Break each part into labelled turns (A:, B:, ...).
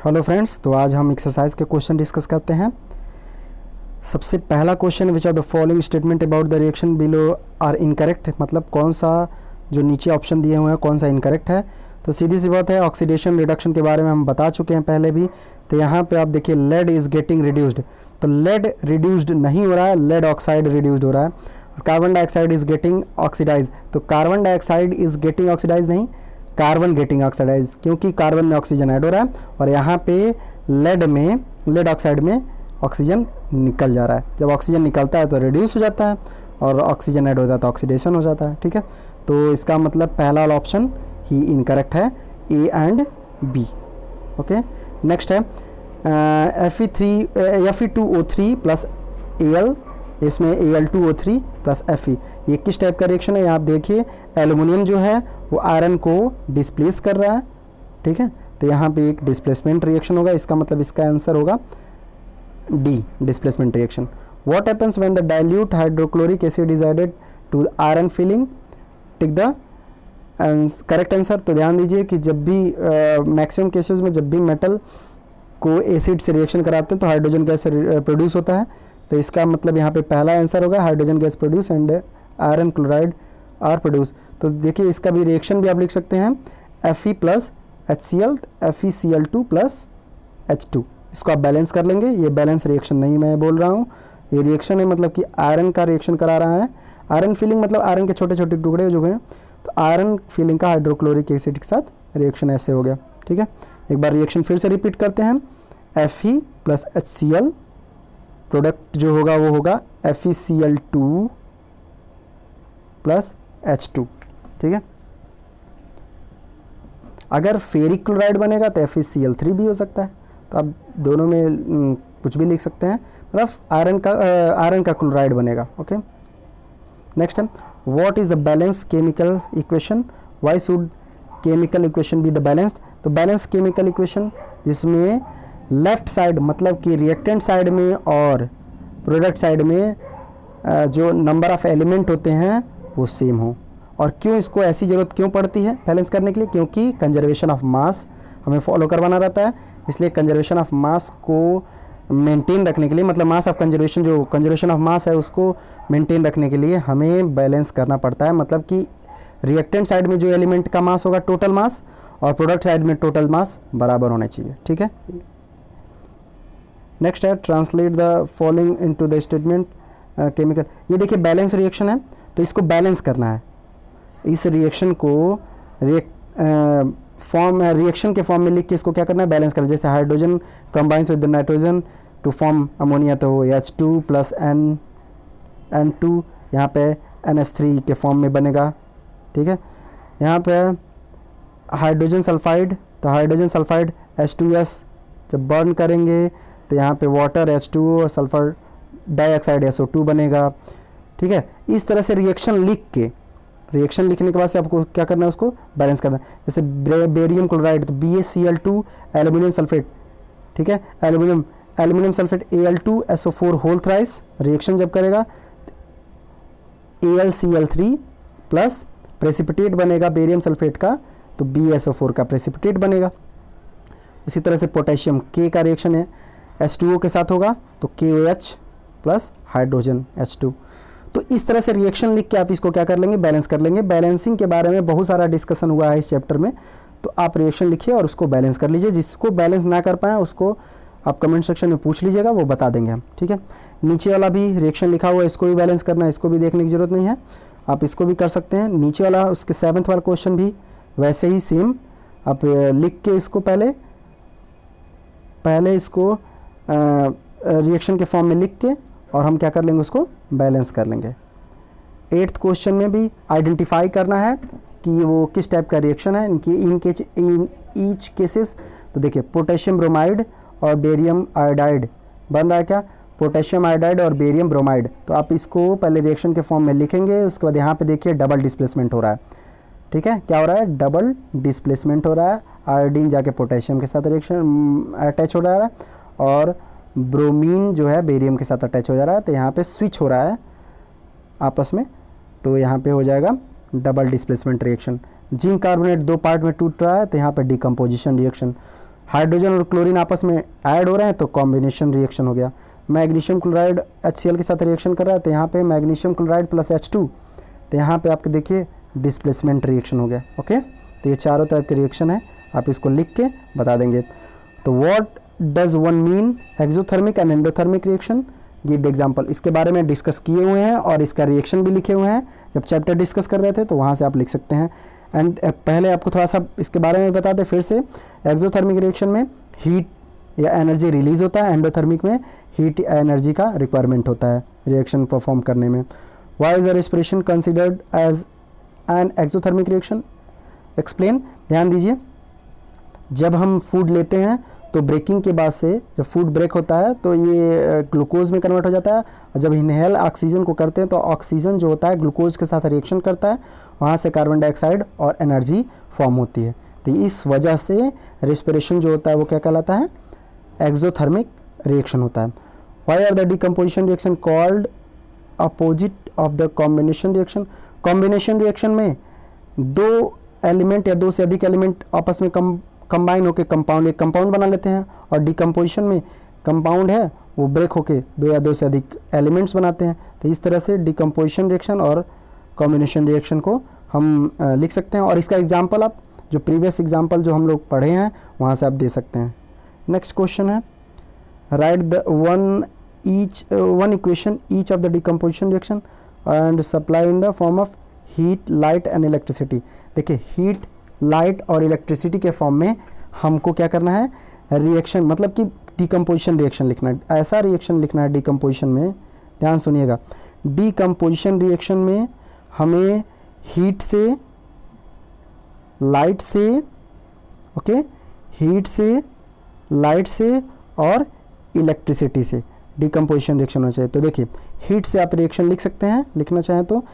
A: Hello friends, तो आज हम एक्सरसाइज के क्वेश्चन डिस्कस करते हैं। सबसे पहला question, which are the following statement about the reaction below are incorrect, मतलब कौन सा जो नीचे ऑप्शन दिए हुए हैं कौन सा इनकरेक्ट है। तो सीधी सी बात है, ऑक्सीडेशन रिडक्शन के बारे में हम बता चुके हैं पहले भी। तो यहाँ पे आप देखिए लेड इज़ गेटिंग रिड्यूस्ड, तो लेड रिड्यूस्ड नहीं हो रहा है, लेड ऑक्साइड रिड्यूस्ड हो रहा है। Carbon dioxide is getting oxidise, तो carbon dioxide is getting oxidise नहीं, कार्बन गेटिंग ऑक्सीडाइज, क्योंकि कार्बन में ऑक्सीजन ऐड हो रहा है और यहाँ पे लेड ऑक्साइड में ऑक्सीजन निकल जा रहा है। जब ऑक्सीजन निकलता है तो रिड्यूस हो जाता है और ऑक्सीजन ऐड होता है तो ऑक्सीडेशन हो जाता है। ठीक है, तो इसका मतलब पहला वाला ऑप्शन ही इनकरेक्ट है, A and B. Okay, next है Fe2O3 प्लस Al, इसमें Al2O3 प्लस Fe, ये किस टाइप का रिएक्शन है? आप देखिए एल्युमिनियम जो है वो आयरन को डिस्प्लेस कर रहा है। ठीक है, तो यहाँ पे एक डिस्प्लेसमेंट रिएक्शन होगा, इसका मतलब इसका आंसर होगा D, displacement reaction. What happens when the dilute hydrochloric acid is added to iron filing? Tick the correct answer. तो ध्यान दीजिए कि जब भी मैक्सिमम केसेस में जब भी मेटल को एसिड से रिएक्शन कराते हैं तो हाइड्रोजन गैस प्रोड्यूस होता है। तो इसका मतलब यहाँ पे पहला आंसर होगा hydrogen gas produce and iron chloride are produce. तो देखिए इसका भी रिएक्शन भी आप लिख सकते हैं Fe plus HCl, FeCl2 plus H2। इसको आप बैलेंस कर लेंगे, ये बैलेंस रिएक्शन नहीं मैं बोल रहा हूँ, ये रिएक्शन है, मतलब कि आयरन का रिएक्शन करा रहा है। आयरन फिलिंग मतलब आयरन के छोटे छोटे टुकड़े जो हैं, तो आयरन फिलिंग का हाइड्रोक्लोरिक एसिड के साथ रिएक्शन ऐसे हो गया। ठीक है, एक बार रिएक्शन फिर से रिपीट करते हैं। Fe प्लस HCl, प्रोडक्ट जो होगा वो होगा FeCl2 प्लस H2। ठीक है, अगर फेरिक क्लोराइड बनेगा तो FeCl3 भी हो सकता है, तो आप दोनों में कुछ भी लिख सकते हैं, मतलब आयरन का क्लोराइड बनेगा। ओके, नेक्स्ट है what is the balance chemical equation? Why should chemical equation be the balanced? तो बैलेंस केमिकल इक्वेशन जिसमें लेफ्ट साइड मतलब कि रिएक्टेंट साइड में और प्रोडक्ट साइड में जो नंबर ऑफ एलिमेंट होते हैं वो सेम हो। और क्यों इसको ऐसी ज़रूरत क्यों पड़ती है बैलेंस करने के लिए? क्योंकि कंजर्वेशन ऑफ मास हमें फॉलो करवाना रहता है, इसलिए कंजर्वेशन ऑफ मास को मेंटेन रखने के लिए, मतलब मास ऑफ कंजर्वेशन, जो कंजर्वेशन ऑफ मास है उसको मेंटेन रखने के लिए हमें बैलेंस करना पड़ता है। मतलब कि रिएक्टेंट साइड में जो एलिमेंट का मास होगा टोटल मास, और प्रोडक्ट साइड में टोटल मास बराबर होना चाहिए। ठीक है, नेक्स्ट है translate the following into the statement chemical. ये देखिए बैलेंस रिएक्शन है, तो इसको बैलेंस करना है। इस रिएक्शन को रिएक्शन के फॉर्म में लिख के इसको क्या करना है? बैलेंस करना। जैसे hydrogen combines with nitrogen to form ammonia, तो H2 प्लस N2 यहाँ पे NH3 के फॉर्म में बनेगा। ठीक है, यहाँ पे हाइड्रोजन सल्फाइड, तो हाइड्रोजन सल्फाइड H2S जब बर्न करेंगे तो यहाँ पे वाटर H2O और सल्फर डाइऑक्साइड SO2 बनेगा। ठीक है, इस तरह से रिएक्शन लिख के, रिएक्शन लिखने के बाद से आपको क्या करना है? उसको बैलेंस करना है। जैसे बेरियम क्लोराइड, तो BaCl2 एल्यूमिनियम सल्फेट। ठीक है, aluminium sulphate Al2SO4 whole thrice, reaction जब करेगा AlCl3 प्लस प्रेसिपिटेट बनेगा बेरियम सल्फेट का, तो BaSO4 का प्रेसिपिटेट बनेगा। उसी तरह से पोटेशियम K का रिएक्शन है H2O के साथ होगा, तो KOH प्लस हाइड्रोजन H2। तो इस तरह से रिएक्शन लिख के आप इसको क्या कर लेंगे? बैलेंस कर लेंगे। बैलेंसिंग के बारे में बहुत सारा डिस्कशन हुआ है इस चैप्टर में, तो आप रिएक्शन लिखिए और उसको बैलेंस कर लीजिए। जिसको बैलेंस ना कर पाए उसको आप कमेंट सेक्शन में पूछ लीजिएगा, वो बता देंगे हम। ठीक है, नीचे वाला भी रिएक्शन लिखा हुआ है, इसको भी बैलेंस करना है, इसको भी देखने की जरूरत नहीं है, आप इसको भी कर सकते हैं। नीचे वाला उसके 7th वाला क्वेश्चन भी वैसे ही सेम आप लिख के इसको पहले इसको रिएक्शन के फॉर्म में लिख के और हम क्या कर लेंगे? उसको बैलेंस कर लेंगे। 8th क्वेश्चन में भी आइडेंटिफाई करना है कि वो किस टाइप का रिएक्शन है इन ईच केसेस। तो देखिए पोटेशियम ब्रोमाइड और बेरियम आयोडाइड बन रहा है क्या? पोटेशियम आयोडाइड और बेरियम ब्रोमाइड। तो आप इसको पहले रिएक्शन के फॉर्म में लिखेंगे, उसके बाद यहाँ पे देखिए डबल डिस्प्लेसमेंट हो रहा है। ठीक है, क्या हो रहा है? डबल डिस्प्लेसमेंट हो रहा है। आयोडीन जाके पोटेशियम के साथ रिएक्शन अटैच हो रहा है और ब्रोमीन जो है बेरियम के साथ अटैच हो जा रहा है, तो यहाँ पे स्विच हो रहा है आपस में, तो यहाँ पे हो जाएगा double displacement reaction. Zinc carbonate 2 part में टूट रहा है, तो यहाँ पे डिकम्पोजिशन रिएक्शन। हाइड्रोजन और क्लोरीन आपस में ऐड हो रहे हैं तो कॉम्बिनेशन रिएक्शन हो गया। मैग्नीशियम क्लोराइड HCl के साथ रिएक्शन कर रहा है तो यहाँ पे मैग्नीशियम क्लोराइड प्लस H2, तो यहाँ पे आपके देखिए डिस्प्लेसमेंट रिएक्शन हो गया। ओके, तो ये चारों तरफ के रिएक्शन है, आप इसको लिख के बता देंगे। तो what does one mean exothermic and endothermic reaction, give the example. इसके बारे में डिस्कस किए हुए हैं और इसका रिएक्शन भी लिखे हुए हैं, जब चैप्टर डिस्कस कर रहे थे तो वहाँ से आप लिख सकते हैं। एंड पहले आपको थोड़ा सा इसके बारे में बता दें फिर से। एक्सोथर्मिक रिएक्शन में हीट या एनर्जी रिलीज होता है, एंडोथर्मिक में हीट एनर्जी का रिक्वायरमेंट होता है रिएक्शन परफॉर्म करने में। Why is a respiration considered as an exothermic reaction, explain. ध्यान दीजिए, जब हम फूड लेते हैं तो ब्रेकिंग के बाद से जब फूड ब्रेक होता है तो ये ग्लूकोज में कन्वर्ट हो जाता है, और जब इनहेल ऑक्सीजन को करते हैं तो ऑक्सीजन जो होता है ग्लूकोज के साथ रिएक्शन करता है, वहाँ से कार्बन डाइऑक्साइड और एनर्जी फॉर्म होती है। तो इस वजह से रेस्पिरेशन जो होता है वो क्या कहलाता है, एक्सोथर्मिक रिएक्शन होता है। Why are the decomposition reaction called opposite of the combination reaction. Combination reaction में दो एलिमेंट या दो से अधिक एलिमेंट आपस में कंबाइन होकर कंपाउंड एक कंपाउंड बना लेते हैं, और डिकम्पोजिशन में कंपाउंड है वो ब्रेक होके दो या दो से अधिक एलिमेंट्स बनाते हैं। तो इस तरह से डिकम्पोजिशन रिएक्शन और कॉम्बिनेशन रिएक्शन को हम लिख सकते हैं, और इसका एग्जाम्पल आप जो प्रीवियस एग्जाम्पल जो हम लोग पढ़े हैं वहाँ से आप दे सकते हैं। नेक्स्ट क्वेश्चन है, right the one equation each of the decomposition reaction and supply in the form of heat, light and electricity. देखिए, हीट, लाइट और इलेक्ट्रिसिटी के फॉर्म में हमको क्या करना है, रिएक्शन मतलब कि डिकम्पोजिशन रिएक्शन लिखना है। ऐसा रिएक्शन लिखना है डिकम्पोजिशन में, ध्यान सुनिएगा, डिकम्पोजिशन रिएक्शन में हमें हीट से, लाइट से, ओके, हीट से, लाइट से और इलेक्ट्रिसिटी से डिकम्पोजिशन रिएक्शन होना चाहिए। तो देखिए, हीट से आप रिएक्शन लिख सकते हैं, लिखना चाहें तो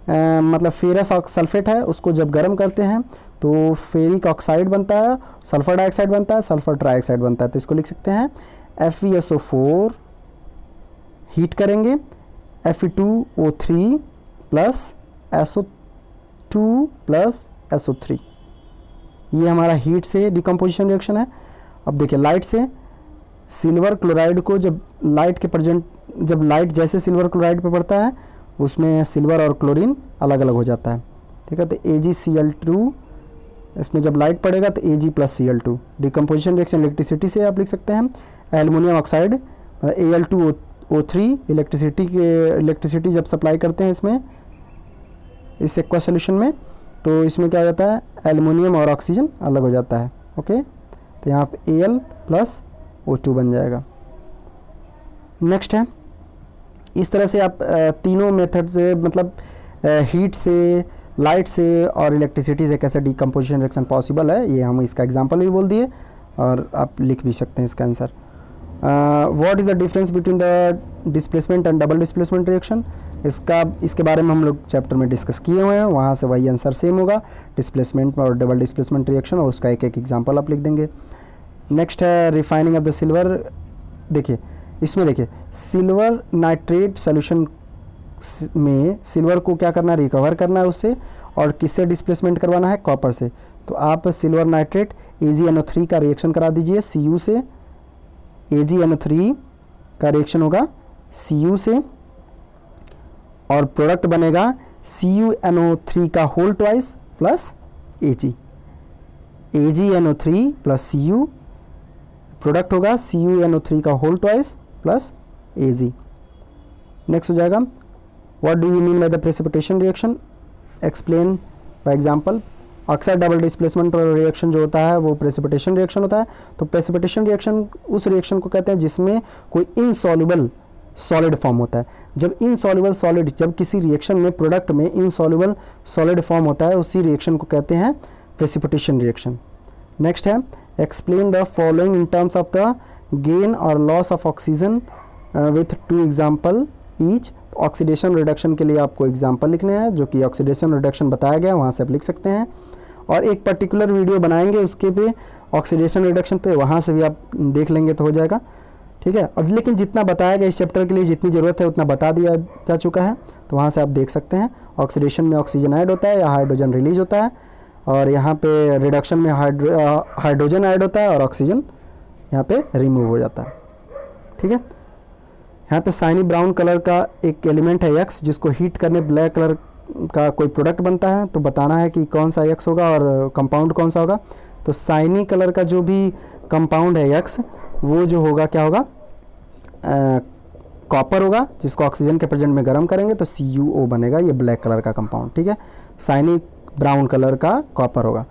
A: मतलब फेरस सल्फेट है, उसको जब गर्म करते हैं तो फेरिक ऑक्साइड बनता है, सल्फर डाइऑक्साइड बनता है, सल्फर ट्राइऑक्साइड बनता है। तो इसको लिख सकते हैं FeSO4, हीट करेंगे Fe2O3 plus SO2 plus SO3, ये हमारा हीट से डिकम्पोजिशन रिएक्शन है। अब देखिए, लाइट से सिल्वर क्लोराइड को जब लाइट जैसे सिल्वर क्लोराइड पे पड़ता है उसमें सिल्वर और क्लोरीन अलग अलग हो जाता है, ठीक है। तो AgCl2, इसमें जब लाइट पड़ेगा तो Ag plus Cl2। Decomposition reaction electricity से आप लिख सकते हैं एल्युमिनियम ऑक्साइड Al2O3, इलेक्ट्रिसिटी जब सप्लाई करते हैं इसमें, इस एक्वा सोल्यूशन में, तो इसमें क्या हो जाता है, एल्युमिनियम और ऑक्सीजन अलग हो जाता है। ओके, तो यहाँ पे Al प्लस O2 बन जाएगा। नेक्स्ट है, इस तरह से आप तीनों मेथड से मतलब हीट से, लाइट से और इलेक्ट्रिसिटी से कैसे डिकम्पोजिशन रिएक्शन पॉसिबल है, ये हम इसका एग्जांपल भी बोल दिए और आप लिख भी सकते हैं इसका answer. What is the difference between the displacement and double displacement reaction, इसके बारे में हम लोग चैप्टर में डिस्कस किए हुए हैं, वहाँ से वही आंसर सेम होगा, डिस्प्लेसमेंट और डबल डिस्प्लेसमेंट रिएक्शन, और उसका एक एक एग्जाम्पल आप लिख देंगे। नेक्स्ट है रिफाइनिंग ऑफ द सिल्वर। देखिए, इसमें देखिए, सिल्वर नाइट्रेट सोल्यूशन में सिल्वर को क्या करना है, रिकवर करना है उससे, और किससे डिस्प्लेसमेंट करवाना है, कॉपर से। तो आप सिल्वर नाइट्रेट AgNO3 का रिएक्शन करा दीजिए Cu से, AgNO3 का रिएक्शन होगा Cu से, और प्रोडक्ट बनेगा CuNO3 का whole twice plus Ag, AgNO3 plus Cu, product होगा CuNO3 का whole twice plus Ag। Next हो जाएगा, what do you mean by the precipitation reaction, explain by example. अक्सर डबल डिस्प्लेसमेंट रिएक्शन जो होता है वो प्रेसिपिटेशन रिएक्शन होता है। तो प्रेसिपिटेशन रिएक्शन उस रिएक्शन को कहते हैं जिसमें कोई इनसॉल्युबल सॉलिड फॉर्म होता है। जब इनसॉल्युबल सॉलिड, जब किसी रिएक्शन में प्रोडक्ट में इनसॉल्युबल सॉलिड फॉर्म होता है, उसी रिएक्शन को कहते हैं प्रेसिपिटेशन रिएक्शन। नेक्स्ट है, explain the following in terms of the gain और loss of oxygen with 2 example each. Oxidation reduction के लिए आपको एग्जाम्पल लिखने हैं, जो कि ऑक्सीडेशन रिडक्शन बताया गया, वहाँ से आप लिख सकते हैं, और एक पर्टिकुलर वीडियो बनाएंगे उसके पे ऑक्सीडेशन रिडक्शन पे, वहाँ से भी आप देख लेंगे तो हो जाएगा, ठीक है। और लेकिन जितना बताया गया इस चैप्टर के लिए, जितनी ज़रूरत है उतना बता दिया जा चुका है, तो वहाँ से आप देख सकते हैं। ऑक्सीडेशन में ऑक्सीजन ऐड होता है या हाइड्रोजन रिलीज होता है, और यहाँ पे रिडक्शन में हाइड्रोजन ऐड होता है और ऑक्सीजन यहाँ पे रिमूव हो जाता है। ठीक है, यहाँ पे साइनी ब्राउन कलर का एक एलिमेंट है एक्स, जिसको हीट करने ब्लैक कलर का कोई प्रोडक्ट बनता है, तो बताना है कि कौन सा एक्स होगा और कंपाउंड कौन सा होगा। तो साइनी कलर का जो भी कंपाउंड है एक्स, वो जो होगा क्या होगा, कॉपर होगा, जिसको ऑक्सीजन के प्रेजेंट में गर्म करेंगे तो CuO बनेगा, ये ब्लैक कलर का कंपाउंड। ठीक है, साइनी ब्राउन कलर का कॉपर होगा।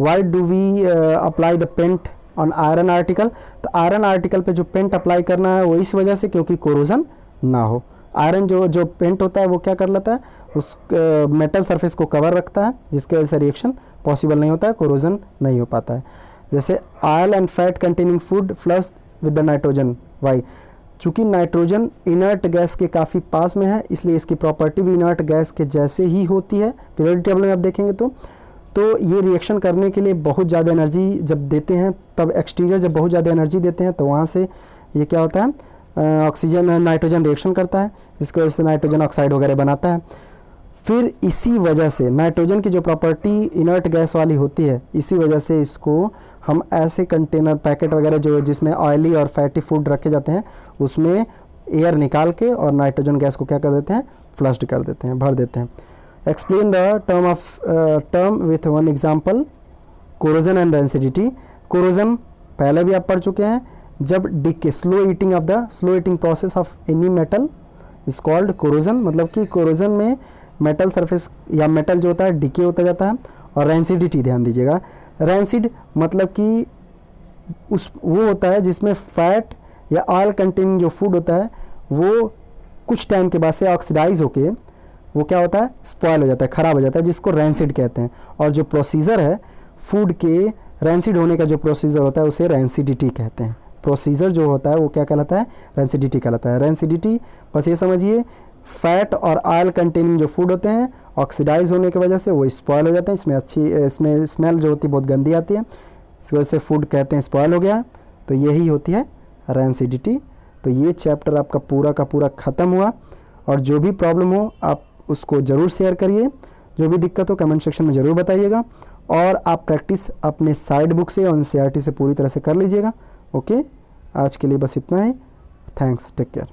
A: Why do we apply the paint on iron article, तो आयरन आर्टिकल पे जो पेंट अप्लाई करना है वो इस वजह से क्योंकि कोरोजन ना हो। आयरन जो पेंट होता है वो क्या कर लेता है, उस मेटल सरफेस को कवर रखता है, जिसकी वजह से रिएक्शन पॉसिबल नहीं होता है, कोरोजन नहीं हो पाता है। जैसे oil and fat containing food flush with the nitrogen, why, चूँकि नाइट्रोजन इनर्ट गैस के काफ़ी पास में है, इसलिए इसकी प्रॉपर्टी भी इनर्ट गैस के जैसे ही होती है। पीरियोडिक टेबल में आप देखेंगे तो ये रिएक्शन करने के लिए बहुत ज़्यादा एनर्जी जब देते हैं, तब एक्सटीरियर जब बहुत ज़्यादा एनर्जी देते हैं तो वहाँ से ये क्या होता है, ऑक्सीजन नाइट्रोजन रिएक्शन करता है, जिसकी वजह से नाइट्रोजन ऑक्साइड वगैरह बनाता है। फिर इसी वजह से नाइट्रोजन की जो प्रॉपर्टी इनर्ट गैस वाली होती है, इसी वजह से इसको हम ऐसे कंटेनर पैकेट वगैरह जो जिसमें ऑयली और फैटी फूड रखे जाते हैं, उसमें एयर निकाल के और नाइट्रोजन गैस को क्या कर देते हैं, फ्लश्ड कर देते हैं, भर देते हैं। Explain the term with one example, corrosion and rancidity. Corrosion पहले भी आप पढ़ चुके हैं, जब decay slow eating process of any metal is called corrosion, मतलब कि कोरोजन में मेटल सरफेस या मेटल जो होता है डिके होता जाता है। और रेंसिडिटी ध्यान दीजिएगा, रेंसिड मतलब कि वो होता है जिसमें फैट या ऑयल कंटेनिंग जो फूड होता है वो कुछ टाइम के बाद से ऑक्सीडाइज होके वो क्या होता है, स्पॉयल हो जाता है, ख़राब हो जाता है, जिसको रेंसिड कहते हैं। और जो प्रोसीजर है फूड के रेंसिड होने का जो प्रोसीजर होता है उसे रेंसिडिटी कहते हैं। प्रोसीजर जो होता है वो क्या कहलाता है, रेंसिडिटी कहलाता है। रेंसिडिटी बस ये समझिए, फैट और ऑयल कंटेनिंग जो फूड होते हैं ऑक्सीडाइज होने की वजह से वो स्पॉयल हो जाते हैं, इसमें स्मेल जो होती है बहुत गंदी आती है, इस वजह से फूड कहते हैं स्पॉयल हो गया, तो यही होती है रेंसिडिटी। तो ये चैप्टर आपका पूरा का पूरा ख़त्म हुआ, और जो भी प्रॉब्लम हो आप उसको ज़रूर शेयर करिए, जो भी दिक्कत हो कमेंट सेक्शन में ज़रूर बताइएगा, और आप प्रैक्टिस अपने साइड बुक से और NCERT से पूरी तरह से कर लीजिएगा। ओके, आज के लिए बस इतना ही। Thanks, take care.